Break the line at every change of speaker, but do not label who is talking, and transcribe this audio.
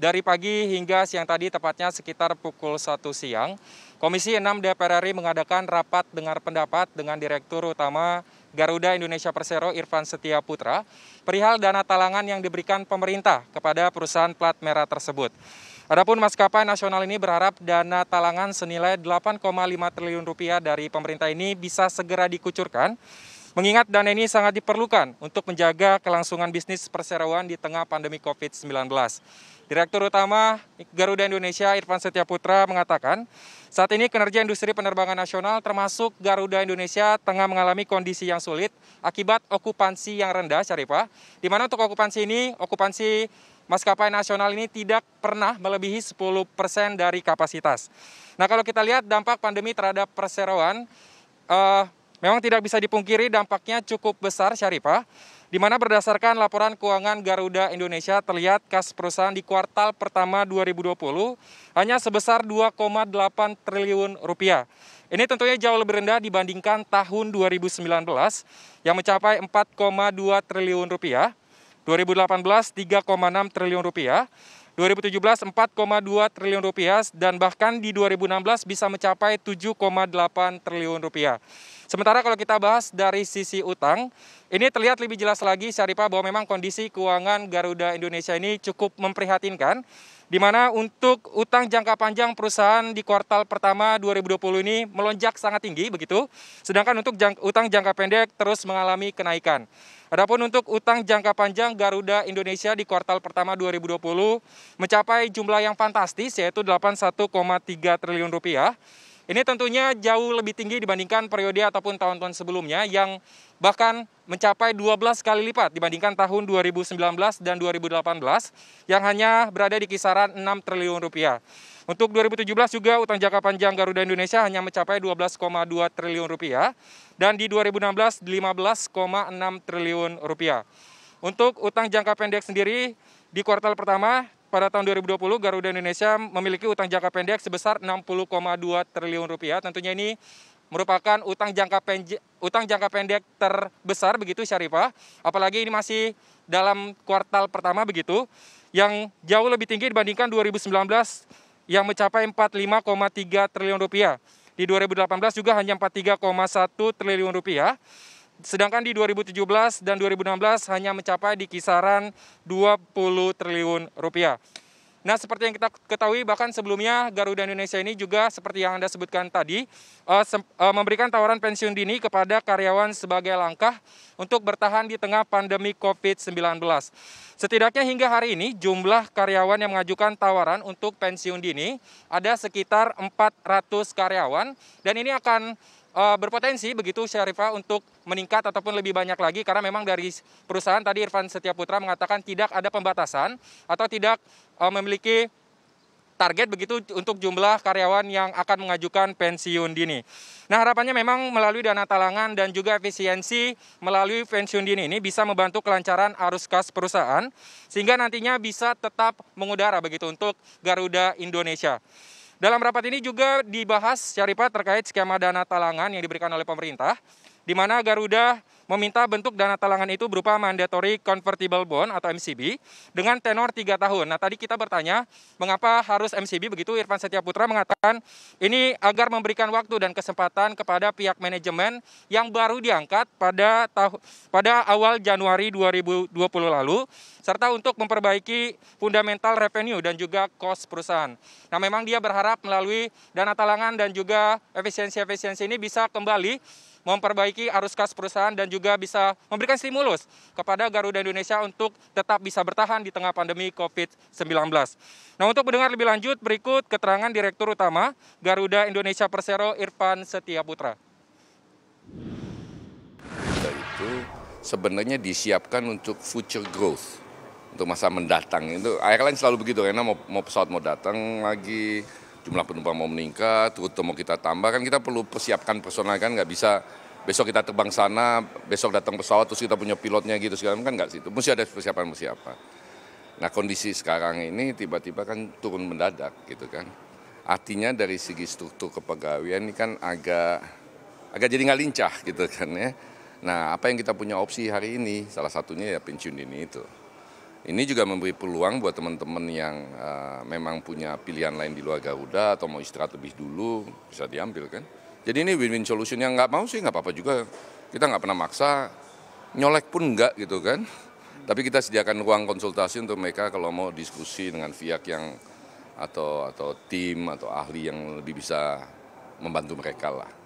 dari pagi hingga siang tadi, tepatnya sekitar pukul 1 siang, Komisi 6 DPR RI mengadakan rapat dengar pendapat dengan Direktur Utama Garuda Indonesia Persero Irfan Setiaputra perihal dana talangan yang diberikan pemerintah kepada perusahaan plat merah tersebut. Adapun maskapai nasional ini berharap dana talangan senilai 8,5 triliun rupiah dari pemerintah ini bisa segera dikucurkan, mengingat dana ini sangat diperlukan untuk menjaga kelangsungan bisnis perseroan di tengah pandemi COVID-19. Direktur Utama Garuda Indonesia Irfan Setiaputra mengatakan, saat ini kinerja industri penerbangan nasional termasuk Garuda Indonesia tengah mengalami kondisi yang sulit akibat okupansi yang rendah, Syarifah. Di mana untuk okupansi maskapai nasional ini tidak pernah melebihi 10% dari kapasitas. Nah, kalau kita lihat dampak pandemi terhadap perseroan, memang tidak bisa dipungkiri dampaknya cukup besar, Syarifah, di mana berdasarkan laporan keuangan Garuda Indonesia terlihat kas perusahaan di kuartal pertama 2020 hanya sebesar 2,8 triliun rupiah. Ini tentunya jauh lebih rendah dibandingkan tahun 2019 yang mencapai 4,2 triliun rupiah, 2018 3,6 triliun rupiah, 2017 4,2 triliun rupiah, dan bahkan di 2016 bisa mencapai 7,8 triliun rupiah. Sementara kalau kita bahas dari sisi utang, ini terlihat lebih jelas lagi, Syarifah, bahwa memang kondisi keuangan Garuda Indonesia ini cukup memprihatinkan, di mana untuk utang jangka panjang perusahaan di kuartal pertama 2020 ini melonjak sangat tinggi begitu, sedangkan untuk utang jangka pendek terus mengalami kenaikan. Adapun untuk utang jangka panjang Garuda Indonesia di kuartal pertama 2020 mencapai jumlah yang fantastis, yaitu 81,3 triliun rupiah. Ini tentunya jauh lebih tinggi dibandingkan periode ataupun tahun-tahun sebelumnya yang bahkan mencapai 12 kali lipat dibandingkan tahun 2019 dan 2018 yang hanya berada di kisaran 6 triliun rupiah. Untuk 2017 juga utang jangka panjang Garuda Indonesia hanya mencapai 12,2 triliun rupiah dan di 2016 15,6 triliun rupiah. Untuk utang jangka pendek sendiri di kuartal pertama pada tahun 2020, Garuda Indonesia memiliki utang jangka pendek sebesar 60,2 triliun rupiah. Tentunya ini merupakan utang jangka pendek terbesar begitu, Syarifah. Apalagi ini masih dalam kuartal pertama begitu, yang jauh lebih tinggi dibandingkan 2019 yang mencapai 45,3 triliun rupiah. Di 2018 juga hanya 43,1 triliun rupiah. Sedangkan di 2017 dan 2016 hanya mencapai di kisaran 20 triliun rupiah. Nah, seperti yang kita ketahui, bahkan sebelumnya Garuda Indonesia ini juga seperti yang Anda sebutkan tadi, memberikan tawaran pensiun dini kepada karyawan sebagai langkah untuk bertahan di tengah pandemi COVID-19. Setidaknya hingga hari ini, jumlah karyawan yang mengajukan tawaran untuk pensiun dini ada sekitar 400 karyawan, dan ini akan berpotensi begitu, Syarifah, untuk meningkat ataupun lebih banyak lagi karena memang dari perusahaan tadi Irfan Setiaputra mengatakan tidak ada pembatasan atau tidak memiliki target begitu untuk jumlah karyawan yang akan mengajukan pensiun dini. Nah, harapannya memang melalui dana talangan dan juga efisiensi melalui pensiun dini ini bisa membantu kelancaran arus kas perusahaan sehingga nantinya bisa tetap mengudara begitu untuk Garuda Indonesia. Dalam rapat ini juga dibahas, Syarifah, terkait skema dana talangan yang diberikan oleh pemerintah, di mana Garuda meminta bentuk dana talangan itu berupa mandatory convertible bond atau MCB dengan tenor 3 tahun. Nah, tadi kita bertanya mengapa harus MCB begitu, Irfan Setiaputra mengatakan ini agar memberikan waktu dan kesempatan kepada pihak manajemen yang baru diangkat pada awal Januari 2020 lalu, serta untuk memperbaiki fundamental revenue dan juga cost perusahaan. Nah, memang dia berharap melalui dana talangan dan juga efisiensi ini bisa kembali memperbaiki arus kas perusahaan dan juga bisa memberikan stimulus kepada Garuda Indonesia untuk tetap bisa bertahan di tengah pandemi COVID-19. Nah, untuk mendengar lebih lanjut, berikut keterangan Direktur Utama Garuda Indonesia Persero Irfan Setiaputra.
Itu sebenarnya disiapkan untuk future growth, untuk masa mendatang. Itu airline selalu begitu, karena mau pesawat mau datang lagi, jumlah penumpang mau meningkat, rute mau kita tambah, kan kita perlu persiapkan personal, kan nggak bisa besok kita terbang sana, besok datang pesawat terus kita punya pilotnya gitu segala, kan nggak sih, itu mesti ada persiapan. Nah, kondisi sekarang ini tiba-tiba kan turun mendadak gitu kan, artinya dari segi struktur kepegawaian ini kan agak jadi nggak lincah gitu kan ya. Nah, apa yang kita punya opsi hari ini, salah satunya ya pensiun dini itu. Ini juga memberi peluang buat teman-teman yang memang punya pilihan lain di luar Garuda atau mau istirahat lebih dulu, bisa diambil kan. Jadi ini win-win solution. Yang nggak mau sih nggak apa-apa juga. Kita nggak pernah maksa, nyolek pun nggak gitu kan. Tapi kita sediakan ruang konsultasi untuk mereka kalau mau diskusi dengan pihak yang atau tim atau ahli yang lebih bisa membantu mereka lah.